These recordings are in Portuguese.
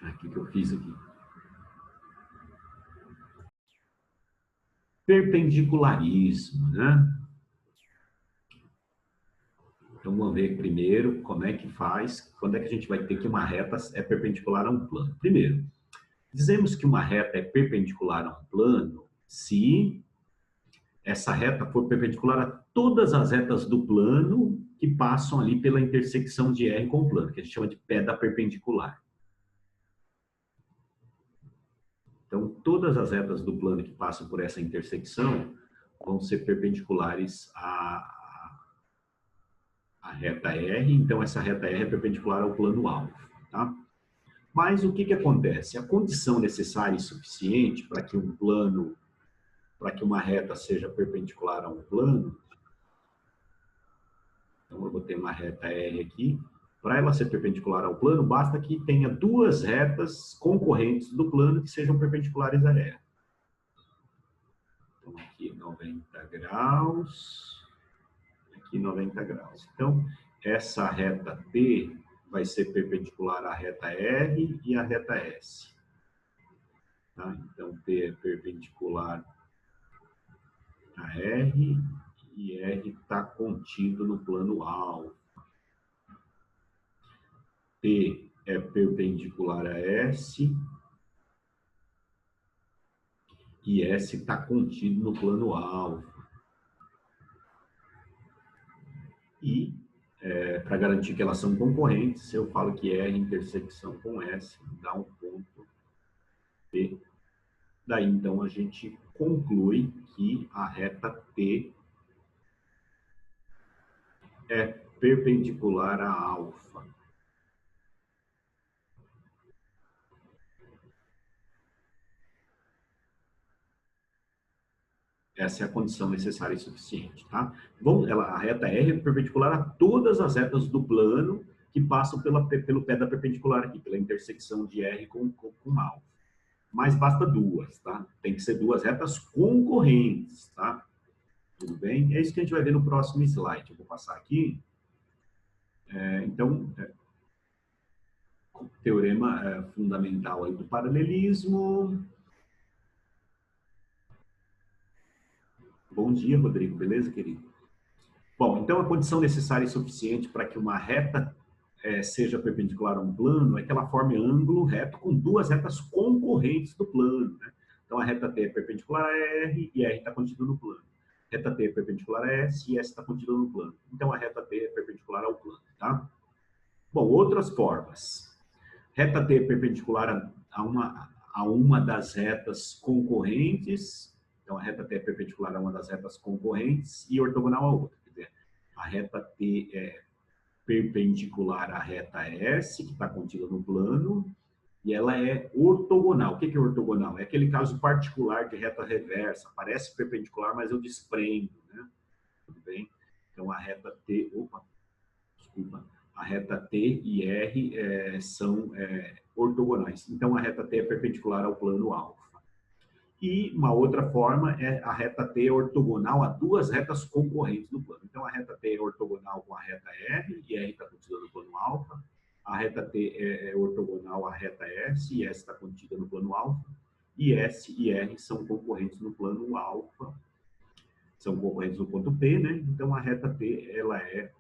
Aqui que eu fiz aqui. Perpendicularismo, né? Então, vamos ver primeiro como é que faz, quando é que a gente vai ter que uma reta é perpendicular a um plano. Primeiro, dizemos que uma reta é perpendicular a um plano se essa reta for perpendicular a todas as retas do plano que passam ali pela intersecção de R com o plano, que a gente chama de pedra perpendicular. Então, todas as retas do plano que passam por essa intersecção vão ser perpendiculares à reta R, então essa reta R é perpendicular ao plano alvo, tá? Mas o que que acontece? A condição necessária e suficiente para que um plano, para que uma reta seja perpendicular a um plano, então eu botei uma reta R aqui, para ela ser perpendicular ao plano, basta que tenha duas retas concorrentes do plano que sejam perpendiculares a R. Então aqui 90 graus, aqui 90 graus. Então essa reta P vai ser perpendicular à reta R e à reta S. Tá? Então P é perpendicular a R e R está contido no plano alvo. P é perpendicular a S e S está contido no plano alvo. E, para garantir que elas são concorrentes, eu falo que R intersecção com S dá um ponto P. Daí, então, a gente conclui que a reta T é perpendicular a alfa. Essa é a condição necessária e suficiente, tá? Bom, a reta R é perpendicular a todas as retas do plano que passam pelo pé da perpendicular aqui, pela intersecção de R com alfa. Mas basta duas, tá? Tem que ser duas retas concorrentes, tá? Tudo bem? É isso que a gente vai ver no próximo slide. Eu vou passar aqui. Então, teorema fundamental aí do paralelismo. Bom dia, Rodrigo. Beleza, querido? Bom, então a condição necessária e suficiente para que uma reta seja perpendicular a um plano é que ela forme ângulo reto com duas retas concorrentes do plano, né? Então a reta T é perpendicular a R e R está contida no plano. Reta T é perpendicular a S e S está contida no plano. Então a reta T é perpendicular ao plano, tá? Bom, outras formas. Reta T é perpendicular a uma das retas concorrentes. Então a reta T é perpendicular a uma das retas concorrentes e ortogonal a outra. Quer dizer, a reta T é perpendicular à reta S, que está contida no plano, e ela é ortogonal. O que é ortogonal? É aquele caso particular de reta reversa. Parece perpendicular, mas eu desprendo, né? Tudo bem? Então, a reta T... Opa, desculpa. A reta T e R são ortogonais. Então, a reta T é perpendicular ao plano alfa. E uma outra forma é a reta T é ortogonal a duas retas concorrentes no plano. Então, a reta T é ortogonal com a reta R, e R está contida no plano alfa. A reta T é ortogonal à reta S, e S está contida no plano alfa. E S e R são concorrentes no plano alfa. São concorrentes no ponto P, né? Então, a reta T ela é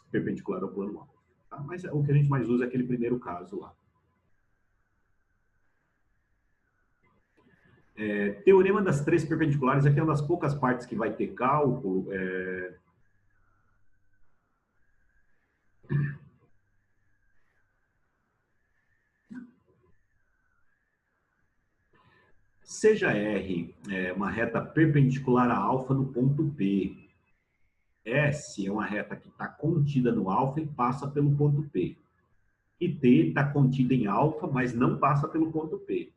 perpendicular ao plano alfa. Tá? Mas o que a gente mais usa é aquele primeiro caso lá. Teorema das três perpendiculares, aqui é uma das poucas partes que vai ter cálculo. Seja R uma reta perpendicular a alfa no ponto P. S é uma reta que está contida no alfa e passa pelo ponto P. E T está contida em alfa, mas não passa pelo ponto P.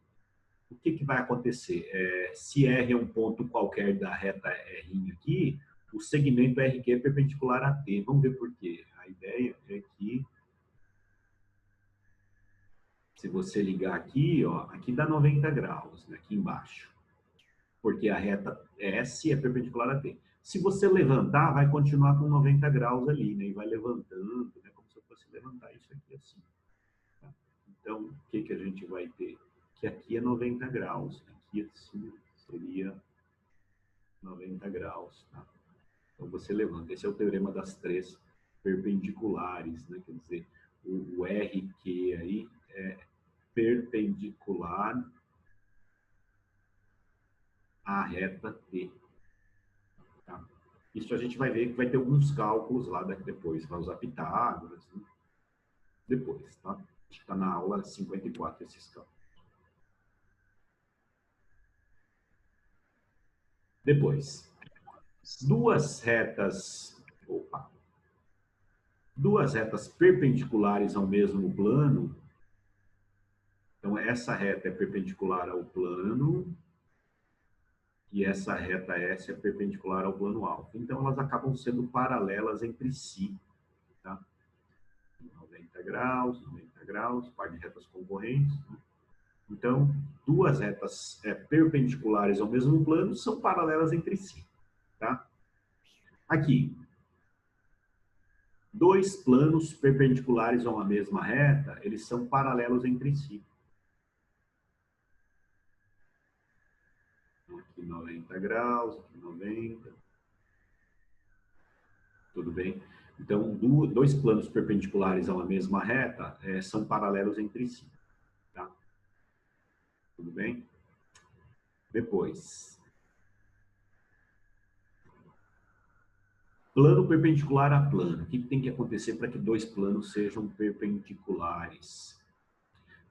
O que, que vai acontecer? Se R é um ponto qualquer da reta R aqui, o segmento RQ é perpendicular a T. Vamos ver por quê. A ideia é que, se você ligar aqui, ó, aqui dá 90 graus, né, aqui embaixo. Porque a reta S é perpendicular a T. Se você levantar, vai continuar com 90 graus ali, né? E vai levantando, né? Como se eu fosse levantar isso aqui assim. Tá? Então, o que a gente vai ter? Que aqui é 90 graus, aqui assim seria 90 graus, tá? Então, você levanta. Esse é o teorema das três perpendiculares, né? Quer dizer, o RQ aí é perpendicular à reta T. Tá? Isso a gente vai ver que vai ter alguns cálculos lá depois. Vai usar Pitágoras, né? Depois, tá? Acho que está na aula 54 esses cálculos. Depois, duas retas perpendiculares ao mesmo plano. Então, essa reta é perpendicular ao plano e essa reta S é perpendicular ao plano alfa. Então, elas acabam sendo paralelas entre si. Tá? 90 graus, par de retas concorrentes. Né? Então, duas retas perpendiculares ao mesmo plano são paralelas entre si. Tá? Aqui, dois planos perpendiculares a uma mesma reta, eles são paralelos entre si. Aqui 90 graus, aqui 90. Tudo bem? Então, dois planos perpendiculares a uma mesma reta são paralelos entre si. Tá? Tudo bem? Depois. Plano perpendicular a plano. O que tem que acontecer para que dois planos sejam perpendiculares?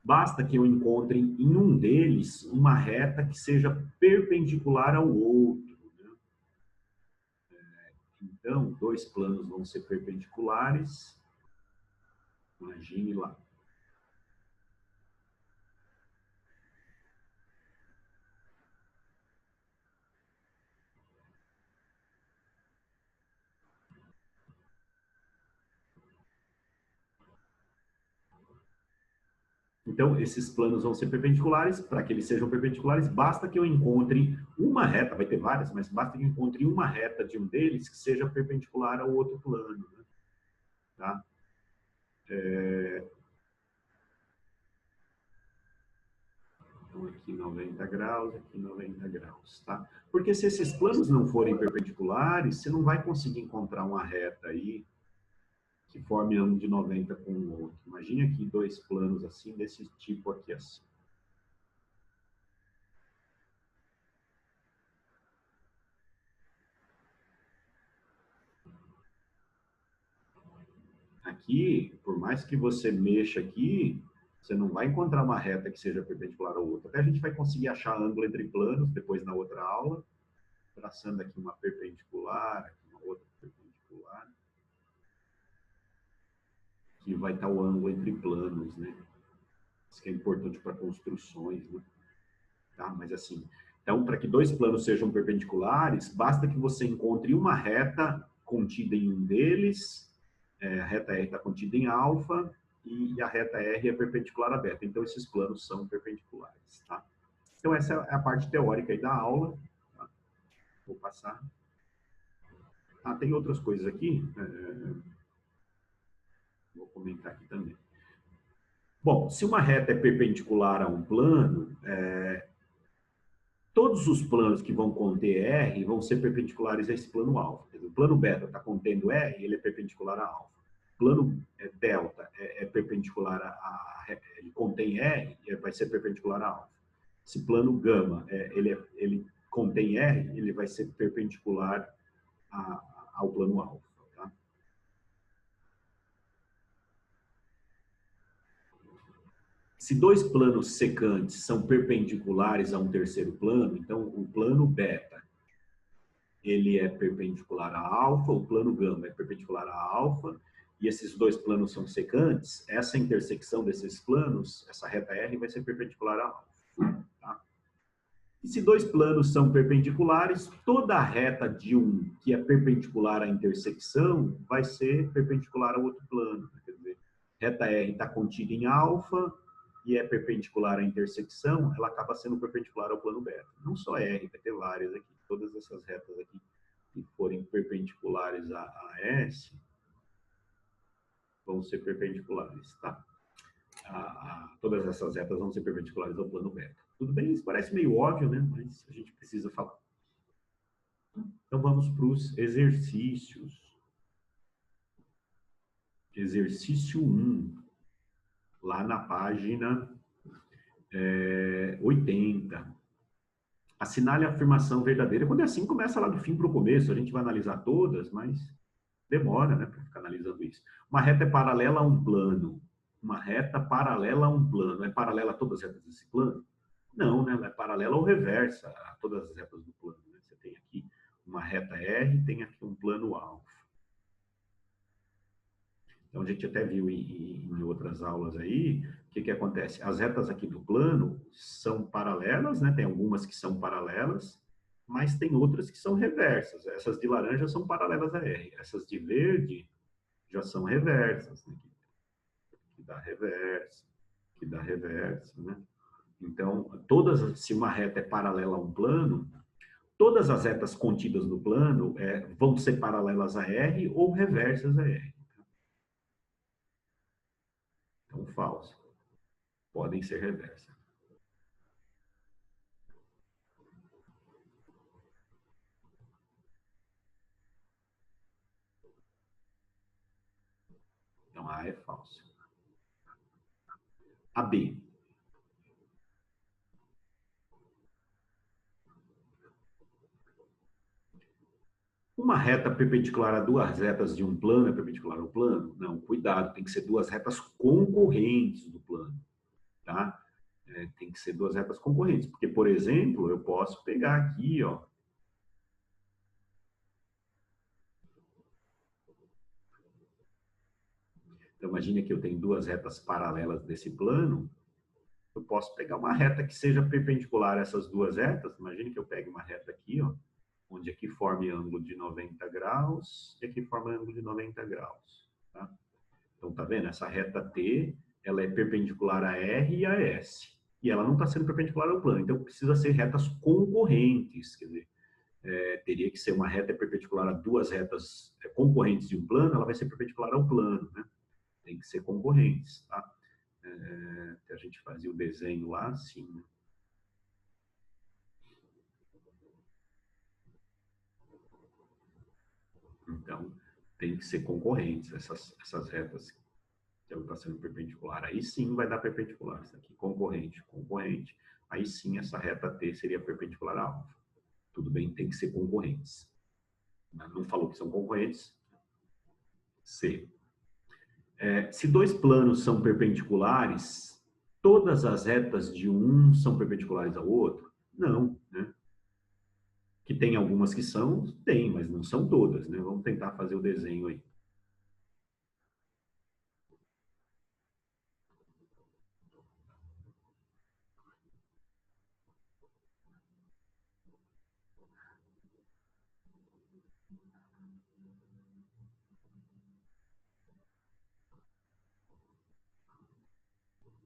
Basta que eu encontre em um deles uma reta que seja perpendicular ao outro. Então, dois planos vão ser perpendiculares. Imagine lá. Então, esses planos vão ser perpendiculares. Para que eles sejam perpendiculares, basta que eu encontre uma reta, vai ter várias, mas basta que eu encontre uma reta de um deles que seja perpendicular ao outro plano. Né? Tá? Então, aqui 90 graus, aqui 90 graus. Tá? Porque se esses planos não forem perpendiculares, você não vai conseguir encontrar uma reta aí que forme ângulo de 90 com o outro. Imagine aqui dois planos assim, desse tipo aqui assim. Aqui, por mais que você mexa aqui, você não vai encontrar uma reta que seja perpendicular ao outro. Até a gente vai conseguir achar ângulo entre planos, depois na outra aula, traçando aqui uma perpendicular, aqui uma outra perpendicular, que vai estar o ângulo entre planos, né? Isso que é importante para construções, né? Tá? Mas assim, então, para que dois planos sejam perpendiculares, basta que você encontre uma reta contida em um deles, a reta R está contida em alfa, e a reta R é perpendicular a beta. Então, esses planos são perpendiculares. Tá? Então, essa é a parte teórica aí da aula. Tá? Vou passar. Ah, tem outras coisas aqui. Vou comentar aqui também. Bom, se uma reta é perpendicular a um plano, todos os planos que vão conter R vão ser perpendiculares a esse plano alfa. O plano beta está contendo R, ele é perpendicular a alfa. O plano delta é perpendicular ele contém R, vai ser perpendicular a alfa. Esse plano gama, ele contém R, ele vai ser perpendicular ao plano alfa. Tá? Se dois planos secantes são perpendiculares a um terceiro plano, então o plano beta ele é perpendicular a alfa, o plano gama é perpendicular a alfa, e esses dois planos são secantes, essa intersecção desses planos, essa reta R vai ser perpendicular a alfa. Tá? E se dois planos são perpendiculares, toda a reta de um que é perpendicular à intersecção vai ser perpendicular ao outro plano. Quer dizer, reta R está contida em alfa e é perpendicular à intersecção, ela acaba sendo perpendicular ao plano beta. Não só R, vai ter várias aqui. Todas essas retas aqui que forem perpendiculares a S vão ser perpendiculares, tá? todas essas retas vão ser perpendiculares ao plano beta. Tudo bem? Isso parece meio óbvio, né? Mas a gente precisa falar. Então, vamos para os exercícios. Exercício 1, lá na página 80. Assinale a afirmação verdadeira. Quando é assim, começa lá do fim para o começo. A gente vai analisar todas, mas demora, né, para ficar analisando isso. Uma reta é paralela a um plano. Uma reta paralela a um plano. É paralela a todas as retas desse plano? Não, né? Ela é paralela ou reversa a todas as retas do plano. Né? Você tem aqui uma reta R, tem aqui um plano alfa. Então, a gente até viu em outras aulas aí, o que acontece? As retas aqui do plano são paralelas, né? Tem algumas que são paralelas, mas tem outras que são reversas. Essas de laranja são paralelas a R. Essas de verde já são reversas, né? Que dá reversa, né? Então, se uma reta é paralela a um plano, todas as retas contidas no plano vão ser paralelas a R ou reversas a R. Então, falso. Podem ser reversas. Então, A é falso. A B. Uma reta perpendicular a duas retas de um plano é perpendicular ao plano? Não, cuidado, tem que ser duas retas concorrentes do plano, tá? Tem que ser duas retas concorrentes, porque, por exemplo, eu posso pegar aqui, ó. Então, imagine que eu tenho duas retas paralelas desse plano, eu posso pegar uma reta que seja perpendicular a essas duas retas, imagine que eu pegue uma reta aqui, ó, onde aqui forme ângulo de 90 graus e aqui forma ângulo de 90 graus, tá? Então, tá vendo? Essa reta T, ela é perpendicular a R e a S. E ela não está sendo perpendicular ao plano. Então, precisa ser retas concorrentes. Quer dizer, teria que ser uma reta perpendicular a duas retas concorrentes de um plano, ela vai ser perpendicular ao plano, né? Tem que ser concorrentes, tá? A gente fazia o desenho lá, assim, né? Então, tem que ser concorrentes essas retas que ela está sendo perpendicular. Aí sim vai dar perpendicular. Isso aqui, concorrente, concorrente. Aí sim essa reta T seria perpendicular a alfa. Tudo bem, tem que ser concorrentes. Não falou que são concorrentes. C. Se dois planos são perpendiculares, todas as retas de um são perpendiculares ao outro? Não, né? Que tem algumas que são, tem, mas não são todas, né? Vamos tentar fazer o desenho aí.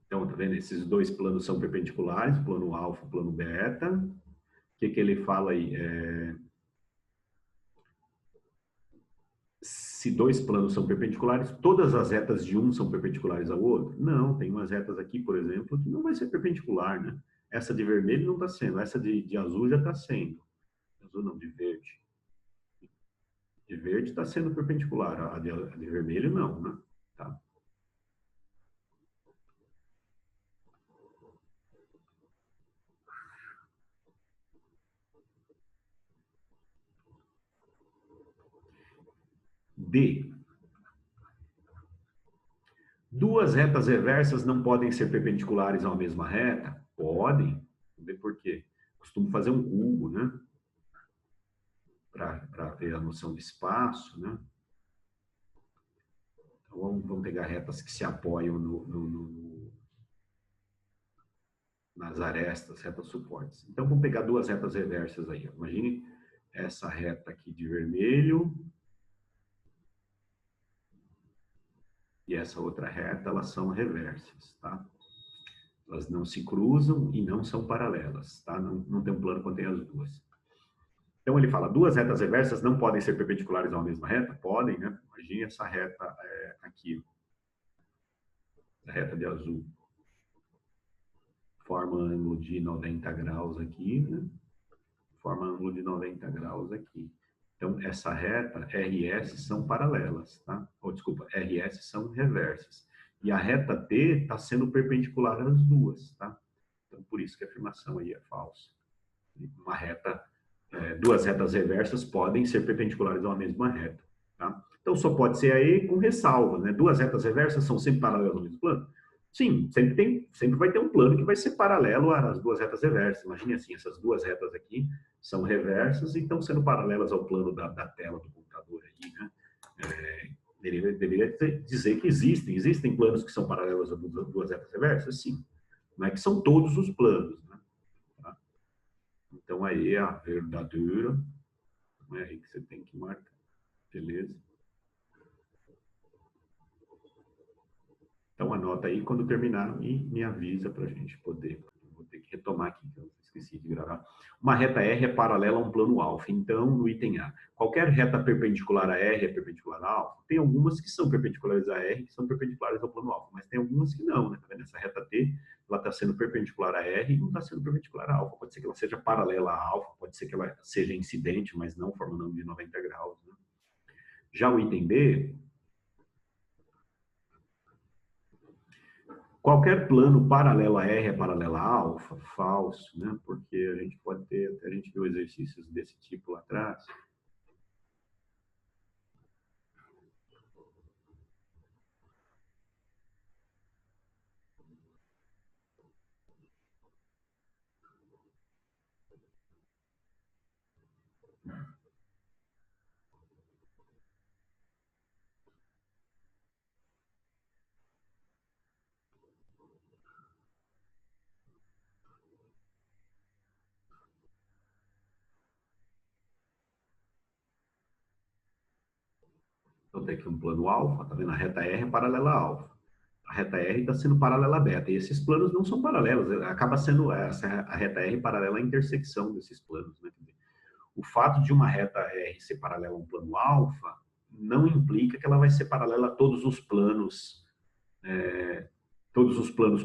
Então, tá vendo? Esses dois planos são perpendiculares, o plano alfa e o plano beta. O que ele fala aí? Se dois planos são perpendiculares, todas as retas de um são perpendiculares ao outro? Não, tem umas retas aqui, por exemplo, que não vai ser perpendicular, né? Essa de vermelho não está sendo, essa de azul já está sendo. Azul não, de verde. De verde está sendo perpendicular, a de vermelho não, né? Tá? D. Duas retas reversas não podem ser perpendiculares a uma mesma reta? Podem. Vamos ver por quê. Costumo fazer um cubo, né? Para ter a noção de espaço, né? Então, vamos pegar retas que se apoiam nas arestas, retas suportes. Então, vamos pegar duas retas reversas aí. Imagine essa reta aqui de vermelho e essa outra reta, elas são reversas, tá? Elas não se cruzam e não são paralelas, tá? Não tem um plano que contém as duas. Então, ele fala, duas retas reversas não podem ser perpendiculares a uma mesma reta? Podem, né? Imagine essa reta aqui. a reta de azul, forma ângulo de 90 graus aqui, né? Forma ângulo de 90 graus aqui. Então, essa reta, RS, são paralelas, tá? Ou, desculpa, RS são reversas. E a reta T está sendo perpendicular às duas, tá? Então, por isso que a afirmação aí é falsa. Uma reta, duas retas reversas podem ser perpendiculares a uma mesma reta, tá? Então, só pode ser aí com ressalva, né? Duas retas reversas são sempre paralelas ao mesmo plano? Sim, sempre vai ter um plano que vai ser paralelo às duas retas reversas. Imagine assim, essas duas retas aqui são reversas e estão sendo paralelas ao plano da tela do computador aí, né? Deveria dizer que existem planos que são paralelos a duas retas reversas? Sim. Não é que são todos os planos, né? Tá? Então, aí é a verdadeira, não é aí que você tem que marcar. Beleza? Então, anota aí, quando terminar, me avisa para a gente poder. Vou ter que retomar aqui, que eu esqueci de gravar. Uma reta R é paralela a um plano alfa. Então, no item A, qualquer reta perpendicular a R é perpendicular a alfa. Tem algumas que são perpendiculares a R, que são perpendiculares ao plano alfa, mas tem algumas que não, né? Tá vendo? Essa reta T, ela está sendo perpendicular a R e não está sendo perpendicular a alfa. Pode ser que ela seja paralela a alfa, pode ser que ela seja incidente, mas não formando ângulo de 90 graus. Né? Já o item B, qualquer plano paralelo a R é paralelo a alfa? Falso, né? Porque a gente pode ter, a gente viu exercícios desse tipo lá atrás. Então tem aqui um plano alfa, tá vendo? A reta R é paralela a alfa. A reta R está sendo paralela a beta. E esses planos não são paralelos. Acaba sendo a reta R paralela à intersecção desses planos. Né? O fato de uma reta R ser paralela a um plano alfa não implica que ela vai ser paralela a todos os planos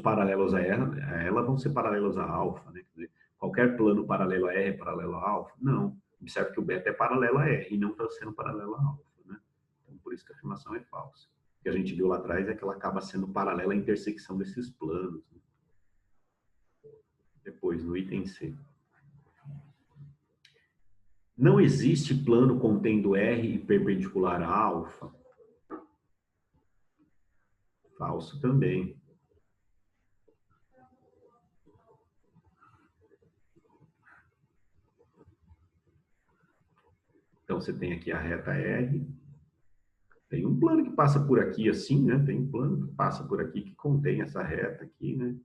paralelos a ela vão ser paralelos a alfa. Né? Quer dizer, qualquer plano paralelo a R é paralelo a alfa? Não. Observe que o beta é paralelo a R e não está sendo paralelo a alfa. Né? Então, por isso que a afirmação é falsa. O que a gente viu lá atrás é que ela acaba sendo paralela à intersecção desses planos. Né? Depois, no item C. Não existe plano contendo R perpendicular a alfa? Falso também. Então, você tem aqui a reta R. Tem um plano que passa por aqui assim, né? Tem um plano que passa por aqui que contém essa reta aqui, né?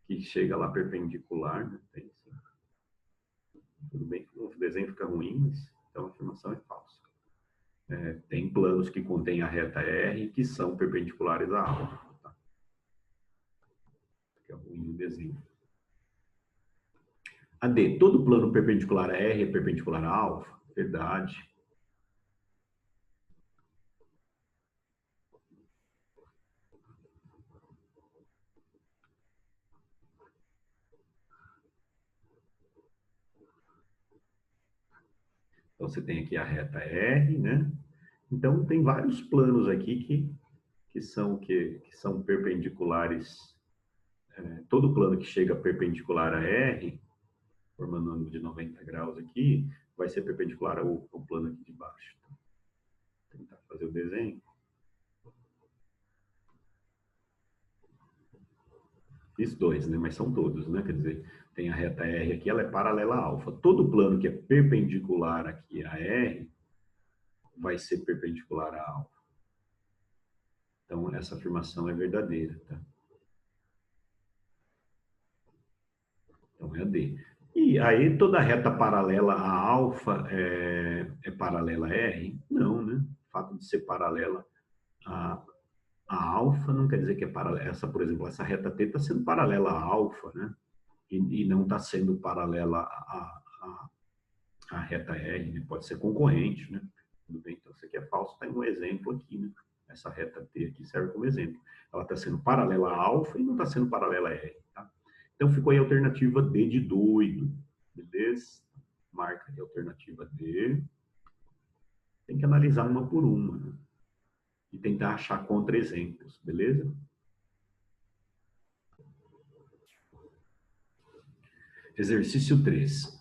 Que chega lá perpendicular, né? Tem, sim. Tudo bem que o desenho fica ruim, mas então a afirmação é falsa. Tem planos que contêm a reta R que são perpendiculares a alfa. Tá? Fica ruim o desenho. A D, todo plano perpendicular a R é perpendicular a alfa? Verdade. Então, você tem aqui a reta R, né? Então, tem vários planos aqui que são perpendiculares. Todo plano que chega perpendicular a R, formando um ângulo de 90 graus aqui, vai ser perpendicular ao plano aqui de baixo. Tá? Vou tentar fazer o desenho. Fiz dois, né? Mas são todos, né? Quer dizer, tem a reta R aqui, ela é paralela a alfa. Todo plano que é perpendicular aqui a R vai ser perpendicular a alfa. Então, essa afirmação é verdadeira, tá? Então, é a D. E aí, toda reta paralela a alfa é paralela a R? Não, né? O fato de ser paralela a alfa não quer dizer que é paralela. Essa, por exemplo, essa reta T está sendo paralela a alfa, né? E não está sendo paralela a reta R, né? Pode ser concorrente, né? Tudo bem, então isso aqui é falso, está em um exemplo aqui, né? Essa reta T aqui serve como exemplo. Ela está sendo paralela a alfa e não está sendo paralela a R. Tá? Então, ficou aí a alternativa D de doido. Beleza? Marca aí a alternativa D. Tem que analisar uma por uma, né? E tentar achar contra-exemplos. Beleza? Exercício 3.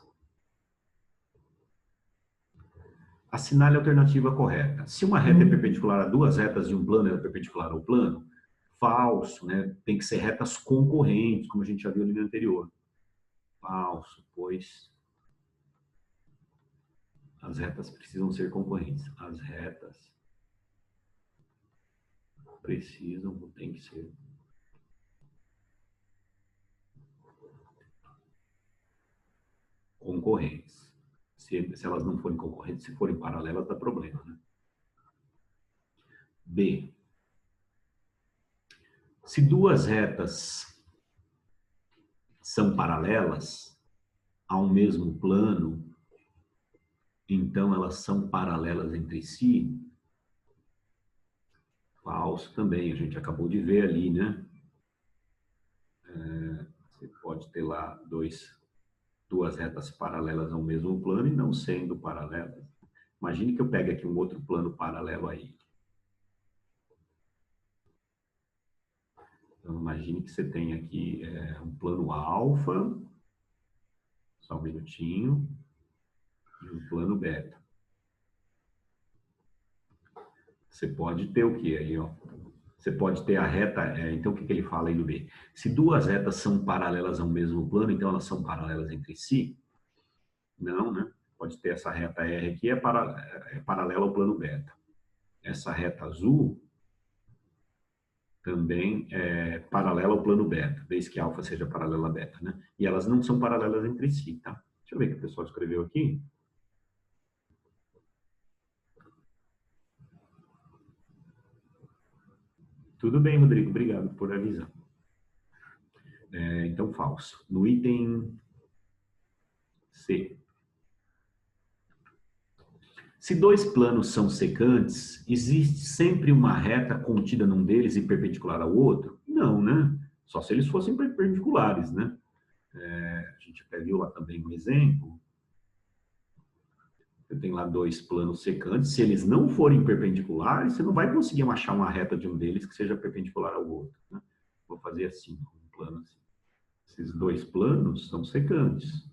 Assinale a alternativa correta. Se uma reta é perpendicular a duas retas de um plano, ela é perpendicular ao plano? Falso, né? Tem que ser retas concorrentes, como a gente já viu ali no anterior. Falso, pois as retas precisam ser concorrentes. As retas precisam, tem que ser concorrentes. Se elas não forem concorrentes, se forem paralelas, dá problema, né? B. Se duas retas são paralelas ao mesmo plano, então elas são paralelas entre si? Falso também, a gente acabou de ver ali, né? Você pode ter lá duas retas paralelas ao mesmo plano e não sendo paralelas. Imagine que eu pegue aqui um outro plano paralelo aí. Então, imagine que você tem aqui um plano alfa, só um minutinho, e um plano beta. Você pode ter o que aí, ó? Você pode ter a reta, então o que ele fala aí no B? Se duas retas são paralelas ao mesmo plano, então elas são paralelas entre si? Não, né? Pode ter essa reta R aqui, é paralela ao plano beta. Essa reta azul também é paralela ao plano beta, desde que alfa seja paralela a beta, né? E elas não são paralelas entre si, tá? Deixa eu ver o que o pessoal escreveu aqui. Tudo bem, Rodrigo, obrigado por avisar. Então, falso. No item C. Se dois planos são secantes, existe sempre uma reta contida num deles e perpendicular ao outro? Não, né? Só se eles fossem perpendiculares, né? A gente até viu lá também um exemplo. Eu tenho lá dois planos secantes. Se eles não forem perpendiculares, você não vai conseguir achar uma reta de um deles que seja perpendicular ao outro, né? Vou fazer assim, um plano assim. Esses dois planos são secantes,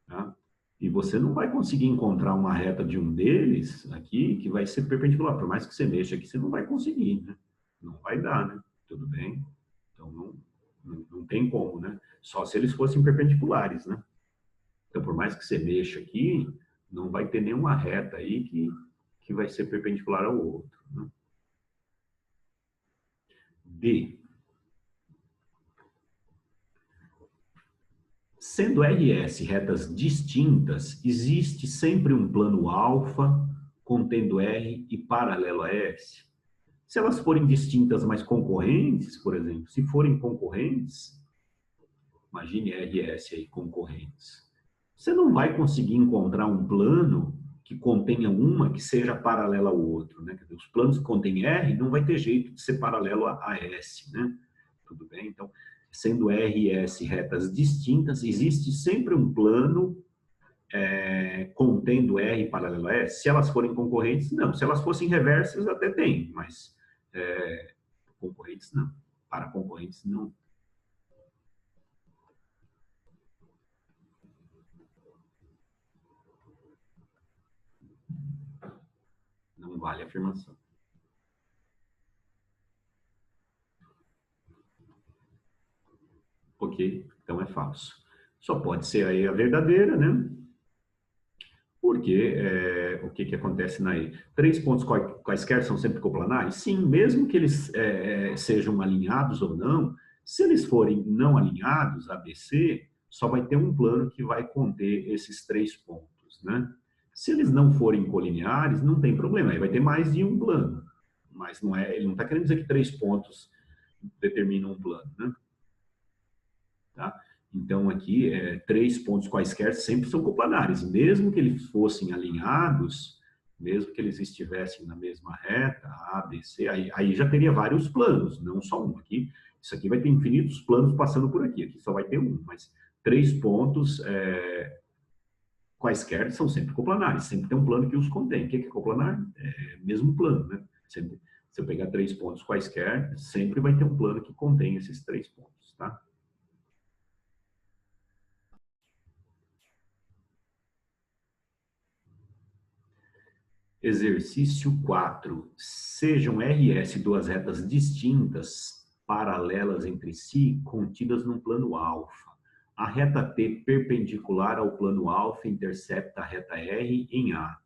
tá? E você não vai conseguir encontrar uma reta de um deles aqui que vai ser perpendicular. Por mais que você mexa aqui, você não vai conseguir, né? Não vai dar, né? Tudo bem? Então, não tem como, né? Só se eles fossem perpendiculares, né? Então, por mais que você mexa aqui, não vai ter nenhuma reta aí que vai ser perpendicular ao outro, né? D. Sendo RS retas distintas, existe sempre um plano alfa contendo R e paralelo a S? Se elas forem distintas, mas concorrentes, por exemplo, se forem concorrentes, imagine RS aí, concorrentes. Você não vai conseguir encontrar um plano que contenha uma que seja paralela ao outro, né? Os planos que contêm R não vai ter jeito de ser paralelo a S, né? Tudo bem? Então, sendo R e S retas distintas, existe sempre um plano contendo R paralelo a S. Se elas forem concorrentes, não. Se elas fossem reversas, até tem, mas concorrentes não. Para concorrentes, não. Não vale a afirmação. Ok? Então é falso. Só pode ser aí a verdadeira, né? Porque o que acontece na E? Três pontos quaisquer são sempre coplanares? Sim, mesmo que eles sejam alinhados ou não, se eles forem não alinhados, ABC, só vai ter um plano que vai conter esses três pontos, né? Se eles não forem colineares, não tem problema, aí vai ter mais de um plano. Mas não ele não está querendo dizer que três pontos determinam um plano, né? Tá? Então, aqui, três pontos quaisquer sempre são coplanares. Mesmo que eles fossem alinhados, mesmo que eles estivessem na mesma reta, A, B, C, aí já teria vários planos, não só um. Aqui, isso aqui vai ter infinitos planos passando por aqui. Aqui só vai ter um, mas 3 pontos quaisquer são sempre coplanares. Sempre tem um plano que os contém. O que é coplanar? É mesmo plano, né? Sempre, se eu pegar 3 pontos quaisquer, sempre vai ter um plano que contém esses 3 pontos, tá? Exercício 4. Sejam RS duas retas distintas, paralelas entre si, contidas num plano alfa. A reta T perpendicular ao plano alfa intercepta a reta R em A.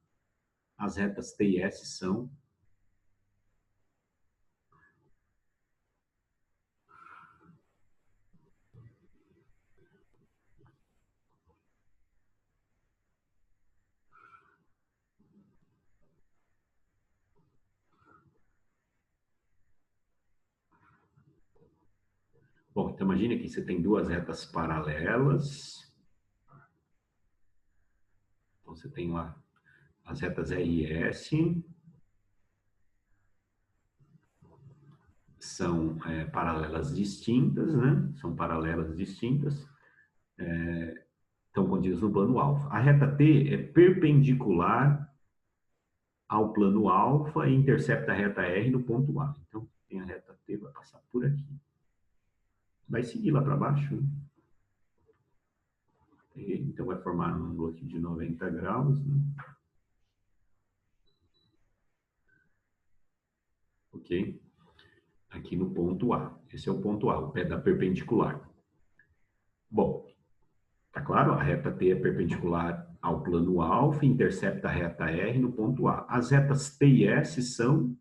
As retas T e S são... Bom, então imagine que você tem duas retas paralelas. Então você tem lá as retas R e S, são paralelas distintas, né? São paralelas distintas, estão contidas no plano alfa. A reta T é perpendicular ao plano alfa e intercepta a reta R no ponto A. Então, tem a reta T, vai passar por aqui. Vai seguir lá para baixo, né? Então, vai formar um ângulo aqui de 90 graus, né? Ok? Aqui no ponto A. Esse é o ponto A, o pé da perpendicular. Bom, tá claro? A reta T é perpendicular ao plano alfa e intercepta a reta R no ponto A. As retas T e S são...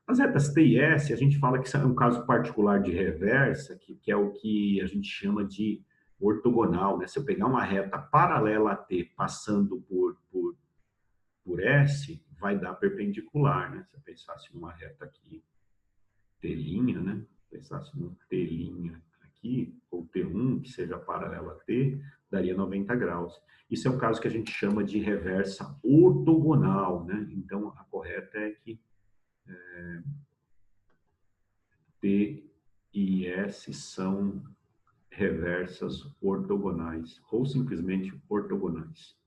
As retas T e S, a gente fala que é um caso particular de reversa, que é o que a gente chama de ortogonal, né? Se eu pegar uma reta paralela a T passando por S, vai dar perpendicular, né? Se eu pensasse numa reta aqui, T', né? Pensasse num T' aqui, ou T1, que seja paralela a T, daria 90 graus. Isso é o caso que a gente chama de reversa ortogonal, né? Então, a correta é que T e S são reversas ortogonais, ou simplesmente ortogonais.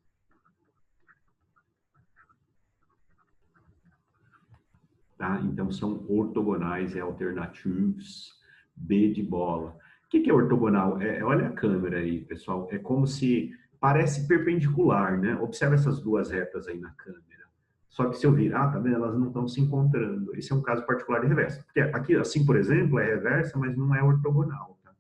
Tá? Então, são ortogonais, é alternativos, B de bola. O que é ortogonal? Olha a câmera aí, pessoal. É como se parece perpendicular, né? Observa essas duas retas aí na câmera. Só que se eu virar, tá vendo? Elas não estão se encontrando. Esse é um caso particular de reversa. Porque aqui, assim, por exemplo, é reversa, mas não é ortogonal. Tá?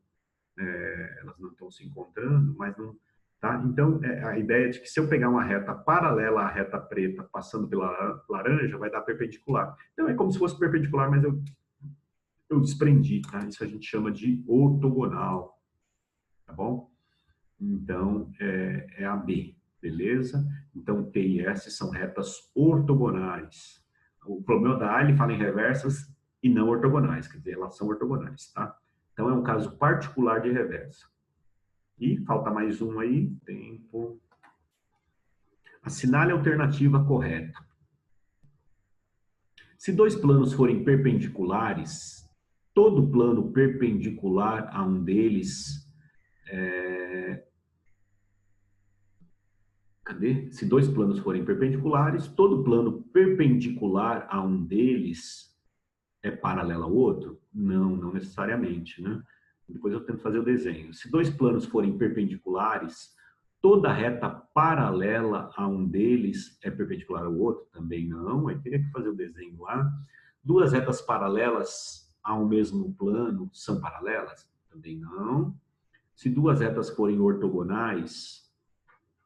Elas não estão se encontrando, mas não... Tá? Então, a ideia é de que se eu pegar uma reta paralela à reta preta passando pela laranja, vai dar perpendicular. Então, é como se fosse perpendicular, mas eu desprendi. Tá? Isso a gente chama de ortogonal. Tá bom? Então, é a B, beleza? Então, T e S são retas ortogonais. O problema da A, ele fala em reversas e não ortogonais, quer dizer, elas são ortogonais, tá? Então, é um caso particular de reversa. E falta mais um aí, tempo. Assinale a alternativa correta. Se dois planos forem perpendiculares, todo plano perpendicular a um deles Cadê? Se dois planos forem perpendiculares, todo plano perpendicular a um deles é paralelo ao outro? Não, não necessariamente, né? Depois eu tento fazer o desenho. Se dois planos forem perpendiculares, toda reta paralela a um deles é perpendicular ao outro? Também não. Aí teria que fazer o desenho lá. Duas retas paralelas a um mesmo plano são paralelas? Também não. Se duas retas forem ortogonais,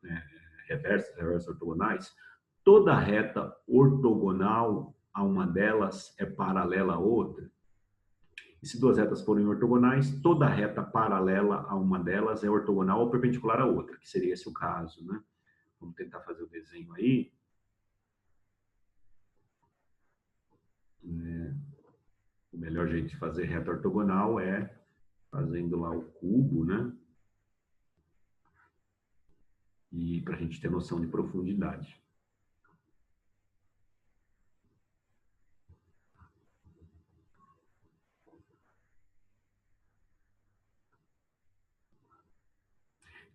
né, reversas ortogonais, toda reta ortogonal a uma delas é paralela à outra. E se duas retas forem ortogonais, toda reta paralela a uma delas é ortogonal ou perpendicular à outra, que seria esse o caso, né? Vamos tentar fazer o desenho aí. O melhor jeito de fazer reta ortogonal é fazendo lá o cubo, né? E para a gente ter noção de profundidade.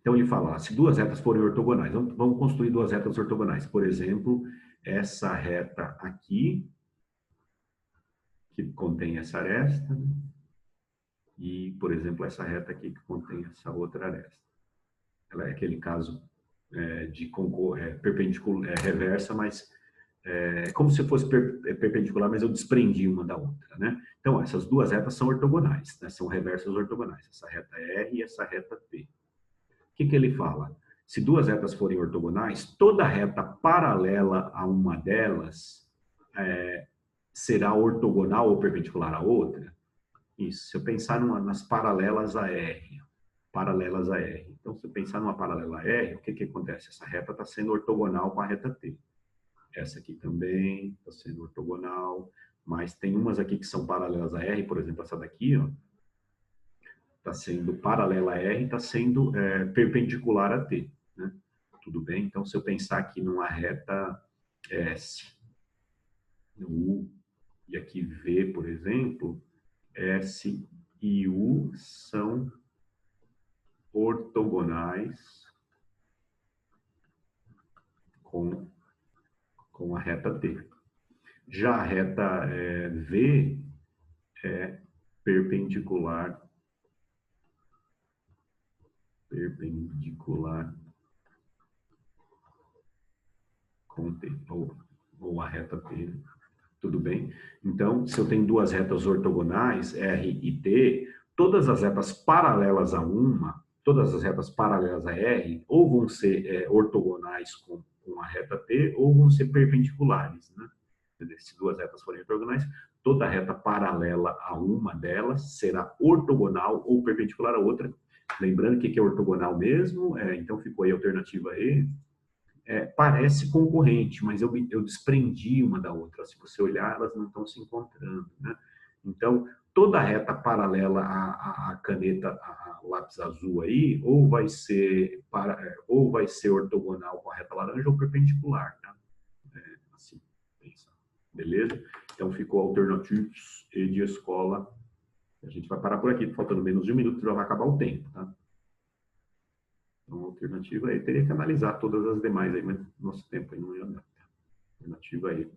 Então, ele fala, se duas retas forem ortogonais, vamos construir duas retas ortogonais. Por exemplo, essa reta aqui, que contém essa aresta, né? E, por exemplo, essa reta aqui que contém essa outra aresta. Ela é aquele caso de perpendicular, reversa, mas como se fosse perpendicular, mas eu desprendi uma da outra, né? Então, essas duas retas são ortogonais, né? São reversas ortogonais, essa reta R e essa reta T. O que ele fala? Se duas retas forem ortogonais, toda reta paralela a uma delas será ortogonal ou perpendicular à outra. Isso, se eu pensar nas paralelas a R, paralelas a R. Então, se eu pensar numa paralela a R, o que acontece? Essa reta está sendo ortogonal com a reta T. Essa aqui também está sendo ortogonal, mas tem umas aqui que são paralelas a R, por exemplo, essa daqui, ó, está sendo paralela a R, está sendo perpendicular a T, né? Tudo bem? Então, se eu pensar aqui numa reta S, U e aqui V, por exemplo, S e U são ortogonais com a reta T. Já a reta V é perpendicular com T, ou a reta T, tudo bem? Então, se eu tenho duas retas ortogonais, R e T, todas as retas paralelas a uma, todas as retas paralelas a R, ou vão ser ortogonais com a reta T, ou vão ser perpendiculares, né? Se duas retas forem ortogonais, toda reta paralela a uma delas será ortogonal ou perpendicular à outra. Lembrando que é ortogonal mesmo, então ficou aí a alternativa E. Parece concorrente, mas eu desprendi uma da outra. Se você olhar, elas não estão se encontrando, né? Então, toda reta paralela à caneta, ao lápis azul aí, ou vai ser ortogonal com a reta laranja ou perpendicular, tá? Assim, pensa. Beleza? Então, ficou alternativos e de escola. A gente vai parar por aqui, faltando menos de um minuto, já vai acabar o tempo, tá? Então, a alternativa aí, teria que analisar todas as demais aí, mas nosso tempo aí não ia dar. Alternativa aí.